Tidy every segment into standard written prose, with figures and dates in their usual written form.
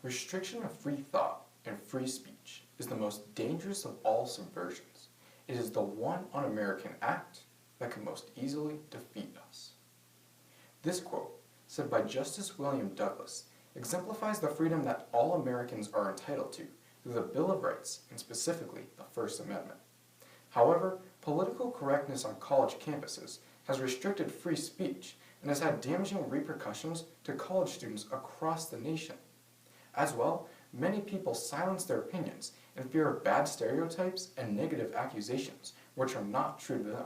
Restriction of free thought and free speech is the most dangerous of all subversions. It is the one un-American act that can most easily defeat us. This quote, said by Justice William Douglas, exemplifies the freedom that all Americans are entitled to through the Bill of Rights and specifically the First Amendment. However, political correctness on college campuses has restricted free speech and has had damaging repercussions to college students across the nation. As well, many people silence their opinions in fear of bad stereotypes and negative accusations, which are not true to them.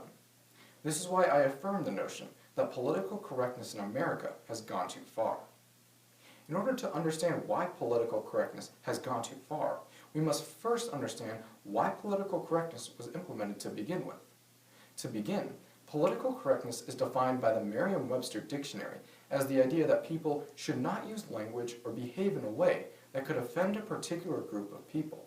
This is why I affirm the notion that political correctness in America has gone too far. In order to understand why political correctness has gone too far, we must first understand why political correctness was implemented to begin with. To begin, political correctness is defined by the Merriam-Webster Dictionary as the idea that people should not use language or behave in a way that could offend a particular group of people.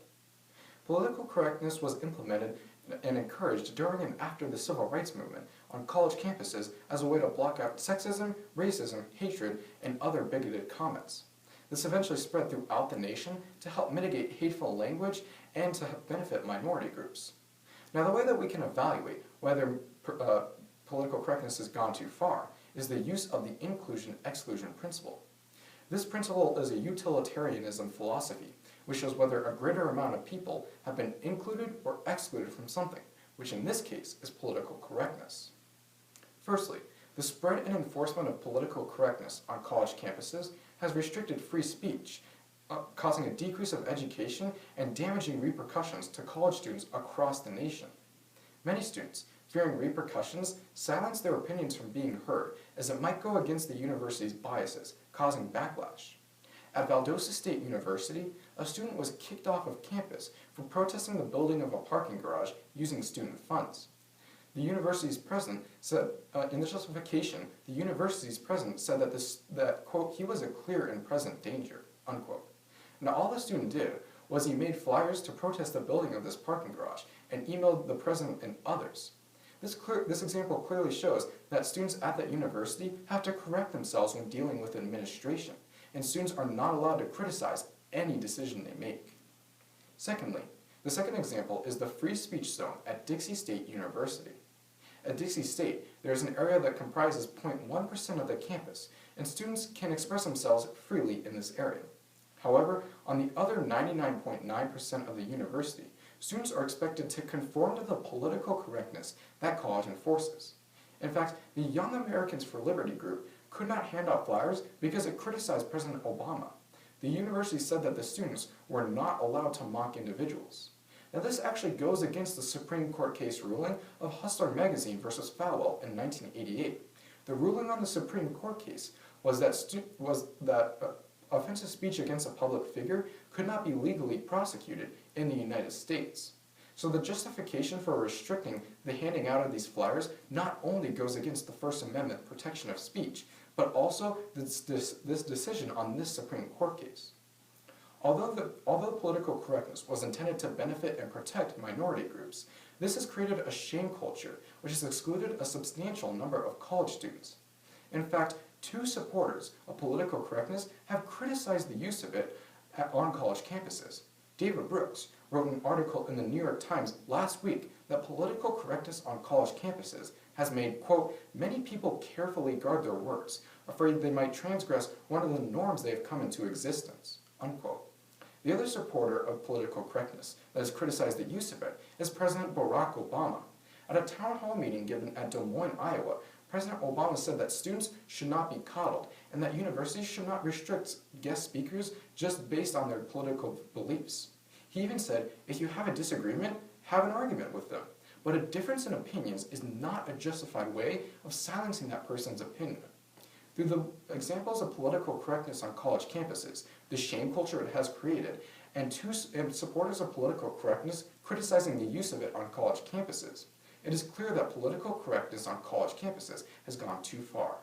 Political correctness was implemented and encouraged during and after the Civil Rights Movement on college campuses as a way to block out sexism, racism, hatred, and other bigoted comments. This eventually spread throughout the nation to help mitigate hateful language and to benefit minority groups. Now, the way that we can evaluate whether political correctness has gone too far is the use of the inclusion-exclusion principle. This principle is a utilitarianism philosophy, which shows whether a greater amount of people have been included or excluded from something, which in this case is political correctness. Firstly, the spread and enforcement of political correctness on college campuses has restricted free speech, causing a decrease of education and damaging repercussions to college students across the nation. Many students, fearing repercussions, silence their opinions from being heard, as it might go against the university's biases, causing backlash. At Valdosta State University, a student was kicked off of campus for protesting the building of a parking garage using student funds. The university's president said, in the justification, the university's president said that, quote, he was a clear and present danger, unquote. Now, all the student did was he made flyers to protest the building of this parking garage and emailed the president and others. This example clearly shows that students at that university have to correct themselves when dealing with administration, and students are not allowed to criticize any decision they make. Secondly, the second example is the free speech zone at Dixie State University. At Dixie State, there is an area that comprises 0.1% of the campus, and students can express themselves freely in this area. However, on the other 99.9% of the university, students are expected to conform to the political correctness that college enforces. In fact, the Young Americans for Liberty group could not hand out flyers because it criticized President Obama. The university said that the students were not allowed to mock individuals. Now, this actually goes against the Supreme Court case ruling of Hustler Magazine versus Falwell in 1988. The ruling on the Supreme Court case was that offensive speech against a public figure could not be legally prosecuted in the United States. So the justification for restricting the handing out of these flyers not only goes against the First Amendment protection of speech, but also this decision on this Supreme Court case. Although political correctness was intended to benefit and protect minority groups, this has created a shame culture which has excluded a substantial number of college students. In fact, 2 supporters of political correctness have criticized the use of it on college campuses. David Brooks wrote an article in the New York Times last week that political correctness on college campuses has made, quote, many people carefully guard their words, afraid they might transgress one of the norms they have come into existence, unquote. The other supporter of political correctness that has criticized the use of it is President Barack Obama. At a town hall meeting given at Des Moines, Iowa, President Obama said that students should not be coddled and that universities should not restrict guest speakers just based on their political beliefs. He even said, if you have a disagreement, have an argument with them. But a difference in opinions is not a justified way of silencing that person's opinion. Through the examples of political correctness on college campuses, the shame culture it has created, and supporters of political correctness criticizing the use of it on college campuses, it is clear that political correctness on college campuses has gone too far.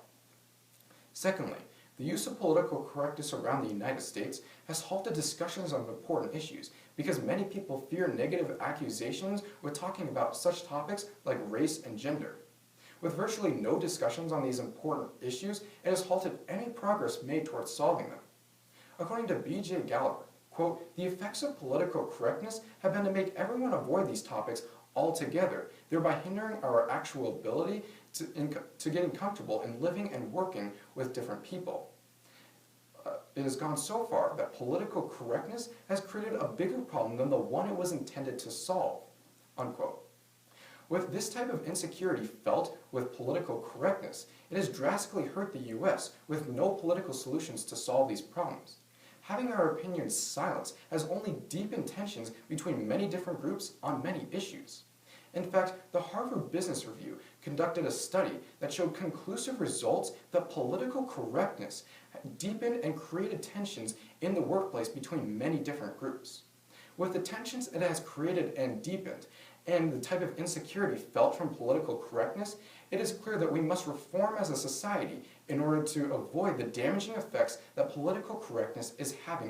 Secondly, the use of political correctness around the United States has halted discussions on important issues because many people fear negative accusations with talking about such topics like race and gender. With virtually no discussions on these important issues, it has halted any progress made towards solving them. According to B.J. Gallagher, quote, "The effects of political correctness have been to make everyone avoid these topics altogether, thereby hindering our actual ability to getting comfortable in living and working with different people. It has gone so far that political correctness has created a bigger problem than the one it was intended to solve," unquote. With this type of insecurity felt with political correctness, it has drastically hurt the U.S. with no political solutions to solve these problems. Having our opinions silenced has only deepened tensions between many different groups on many issues. In fact, the Harvard Business Review conducted a study that showed conclusive results that political correctness deepened and created tensions in the workplace between many different groups. With the tensions it has created and deepened, and the type of insecurity felt from political correctness, it is clear that we must reform as a society in order to avoid the damaging effects that political correctness is having